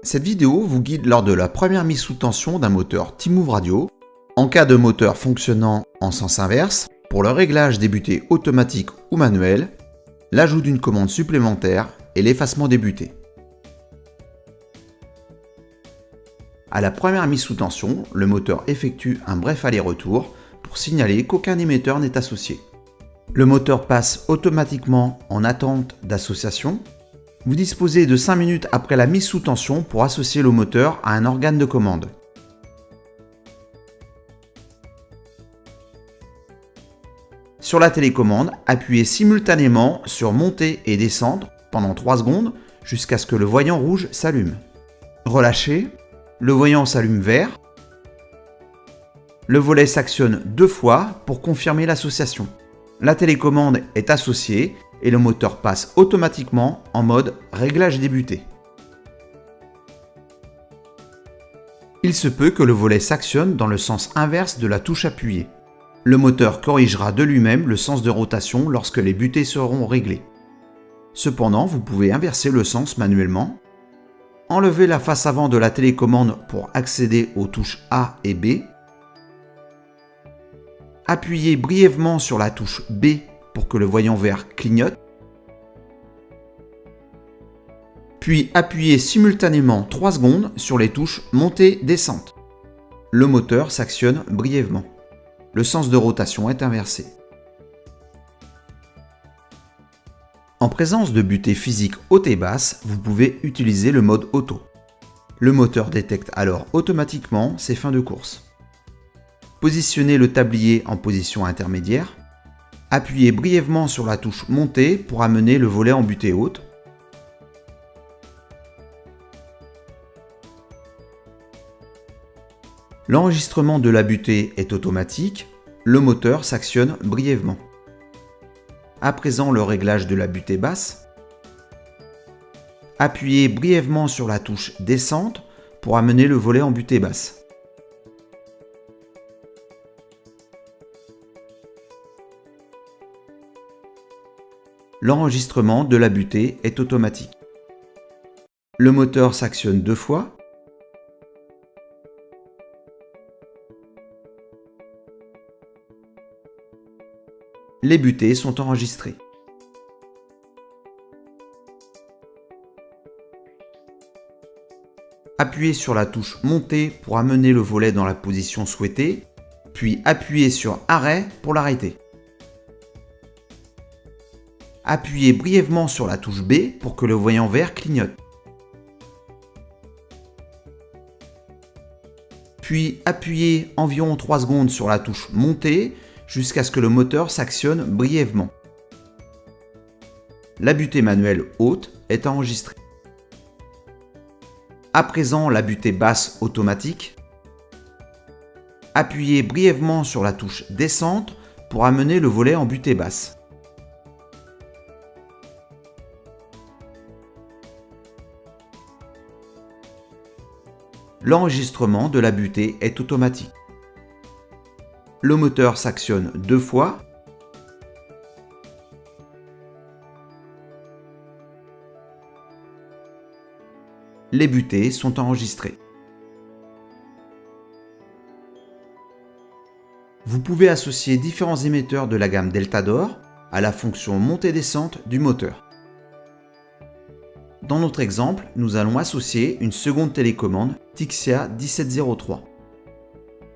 Cette vidéo vous guide lors de la première mise sous tension d'un moteur T-Move Radio, en cas de moteur fonctionnant en sens inverse, pour le réglage des butées automatique ou manuel, l'ajout d'une commande supplémentaire et l'effacement des butées. À la première mise sous tension, le moteur effectue un bref aller-retour pour signaler qu'aucun émetteur n'est associé. Le moteur passe automatiquement en attente d'association. Vous disposez de 5 minutes après la mise sous tension pour associer le moteur à un organe de commande. Sur la télécommande, appuyez simultanément sur Monter et descendre pendant 3 secondes jusqu'à ce que le voyant rouge s'allume. Relâchez, le voyant s'allume vert. Le volet s'actionne 2 fois pour confirmer l'association. La télécommande est associée et le moteur passe automatiquement en mode réglage des butées. Il se peut que le volet s'actionne dans le sens inverse de la touche appuyée. Le moteur corrigera de lui-même le sens de rotation lorsque les butées seront réglées. Cependant, vous pouvez inverser le sens manuellement. Enlevez la face avant de la télécommande pour accéder aux touches A et B. Appuyez brièvement sur la touche B pour que le voyant vert clignote. Puis appuyez simultanément 3 secondes sur les touches Montée-Descente. Le moteur s'actionne brièvement. Le sens de rotation est inversé. En présence de butées physiques haute et basse, vous pouvez utiliser le mode auto. Le moteur détecte alors automatiquement ses fins de course. Positionnez le tablier en position intermédiaire. Appuyez brièvement sur la touche Montée pour amener le volet en butée haute. L'enregistrement de la butée est automatique. Le moteur s'actionne brièvement. À présent, le réglage de la butée basse. Appuyez brièvement sur la touche Descente pour amener le volet en butée basse. L'enregistrement de la butée est automatique. Le moteur s'actionne 2 fois. Les butées sont enregistrées. Appuyez sur la touche Montée pour amener le volet dans la position souhaitée, puis appuyez sur Arrêt pour l'arrêter. Appuyez brièvement sur la touche B pour que le voyant vert clignote. Puis appuyez environ 3 secondes sur la touche Montée jusqu'à ce que le moteur s'actionne brièvement. La butée manuelle haute est enregistrée. À présent, la butée basse automatique. Appuyez brièvement sur la touche Descente pour amener le volet en butée basse. L'enregistrement de la butée est automatique. Le moteur s'actionne 2 fois. Les butées sont enregistrées. Vous pouvez associer différents émetteurs de la gamme Deltador à la fonction montée-descente du moteur. Dans notre exemple, nous allons associer une seconde télécommande Tixia 1703.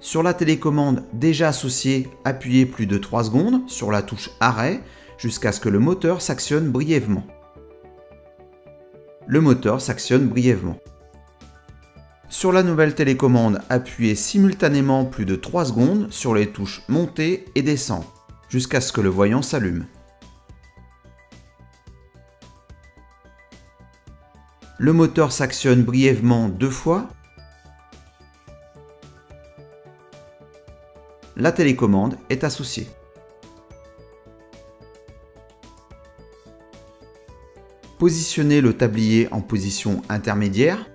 Sur la télécommande déjà associée, appuyez plus de 3 secondes sur la touche Arrêt jusqu'à ce que le moteur s'actionne brièvement. Le moteur s'actionne brièvement. Sur la nouvelle télécommande, appuyez simultanément plus de 3 secondes sur les touches Montée et Descente jusqu'à ce que le voyant s'allume. Le moteur s'actionne brièvement 2 fois. La télécommande est associée. Positionnez le tablier en position intermédiaire.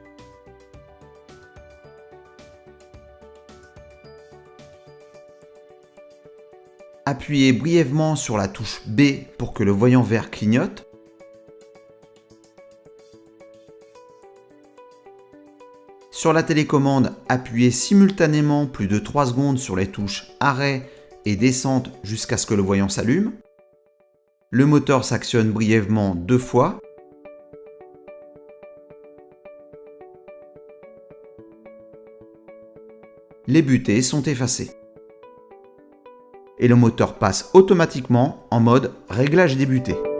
Appuyez brièvement sur la touche B pour que le voyant vert clignote. Sur la télécommande, appuyez simultanément plus de 3 secondes sur les touches arrêt et descente jusqu'à ce que le voyant s'allume. Le moteur s'actionne brièvement 2 fois. Les butées sont effacées. Et le moteur passe automatiquement en mode réglage des butées.